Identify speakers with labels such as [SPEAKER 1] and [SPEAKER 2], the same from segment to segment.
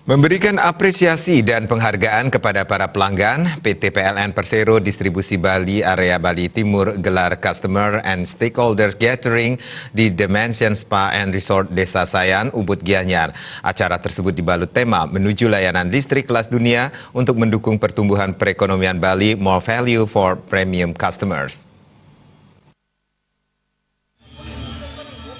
[SPEAKER 1] Memberikan apresiasi dan penghargaan kepada para pelanggan, PT PLN Persero Distribusi Bali Area Bali Timur gelar Customer and Stakeholders Gathering di Dimension Spa and Resort Desa Sayan, Ubud Gianyar. Acara tersebut dibalut tema menuju layanan listrik kelas dunia untuk mendukung pertumbuhan perekonomian Bali, more value for premium customers.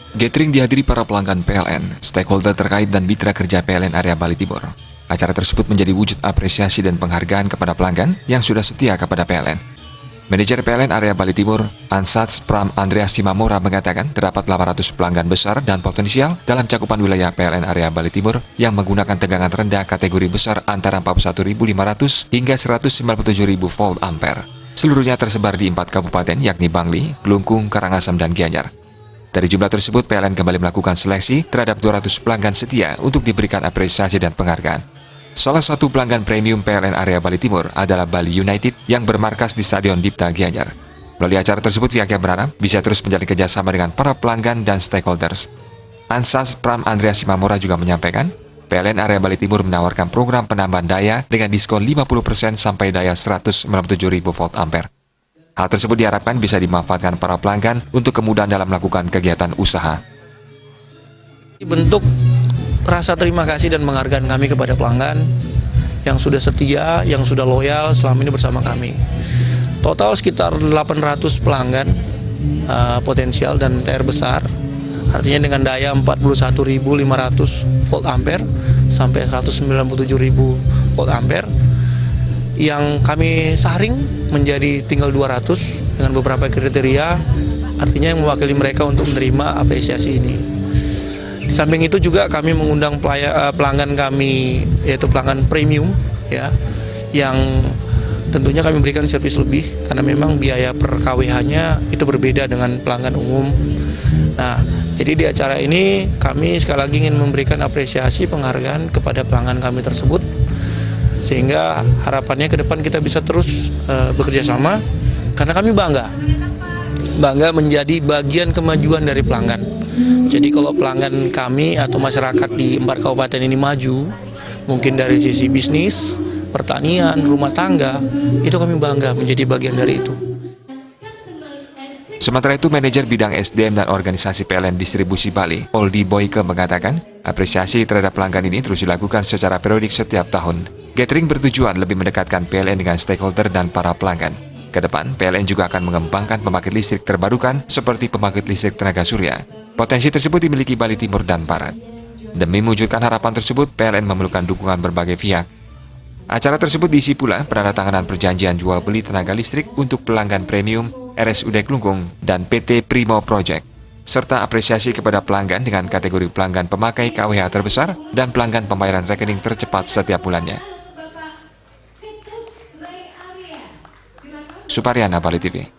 [SPEAKER 2] Gathering dihadiri para pelanggan PLN, stakeholder terkait dan mitra kerja PLN Area Bali Timur. Acara tersebut menjadi wujud apresiasi dan penghargaan kepada pelanggan yang sudah setia kepada PLN. Manajer PLN Area Bali Timur, Ansats Pram Andreas Simamora mengatakan terdapat 800 pelanggan besar dan potensial dalam cakupan wilayah PLN Area Bali Timur yang menggunakan tegangan rendah kategori besar antara 41.500 hingga 197.000 volt ampere. Seluruhnya tersebar di 4 kabupaten yakni Bangli, Glungkung, Karangasem, dan Gianyar. Dari jumlah tersebut, PLN kembali melakukan seleksi terhadap 200 pelanggan setia untuk diberikan apresiasi dan penghargaan. Salah satu pelanggan premium PLN Area Bali Timur adalah Bali United yang bermarkas di Stadion Dipta Gianyar. Melalui acara tersebut, pihaknya berharap bisa terus menjalin kerjasama dengan para pelanggan dan stakeholders. Ansas Pram Andreas Simamora juga menyampaikan, PLN Area Bali Timur menawarkan program penambahan daya dengan diskon 50% sampai daya 197.000 volt ampere. Hal tersebut diharapkan bisa dimanfaatkan para pelanggan untuk kemudahan dalam melakukan kegiatan usaha.
[SPEAKER 3] Bentuk rasa terima kasih dan penghargaan kami kepada pelanggan yang sudah setia, yang sudah loyal selama ini bersama kami. Total sekitar 800 pelanggan potensial dan TR besar, artinya dengan daya 41.500 volt ampere sampai 197.000 volt ampere. Yang kami saring menjadi tinggal 200 dengan beberapa kriteria, artinya yang mewakili mereka untuk menerima apresiasi ini. Di samping itu juga kami mengundang pelanggan kami, yaitu pelanggan premium, ya, yang tentunya kami berikan servis lebih karena memang biaya per KWH-nya itu berbeda dengan pelanggan umum. Nah, jadi di acara ini kami sekali lagi ingin memberikan apresiasi penghargaan kepada pelanggan kami tersebut, sehingga harapannya ke depan kita bisa terus bekerja sama karena kami bangga menjadi bagian kemajuan dari pelanggan. Jadi kalau pelanggan kami atau masyarakat di 4 kabupaten ini maju, mungkin dari sisi bisnis, pertanian, rumah tangga, itu kami bangga menjadi bagian dari itu.
[SPEAKER 2] Sementara itu, manajer bidang SDM dan organisasi PLN Distribusi Bali, Poldi Boyke mengatakan, apresiasi terhadap pelanggan ini terus dilakukan secara periodik setiap tahun. Gathering bertujuan lebih mendekatkan PLN dengan stakeholder dan para pelanggan. Kedepan, PLN juga akan mengembangkan pembangkit listrik terbarukan seperti pembangkit listrik tenaga surya. Potensi tersebut dimiliki Bali Timur dan Barat. Demi mewujudkan harapan tersebut, PLN memerlukan dukungan berbagai pihak. Acara tersebut diisi pula penandatanganan perjanjian jual beli tenaga listrik untuk pelanggan premium, RSUD Klungkung, dan PT Primo Project, serta apresiasi kepada pelanggan dengan kategori pelanggan pemakai KWH terbesar dan pelanggan pembayaran rekening tercepat setiap bulannya. Suparyana, Bali TV.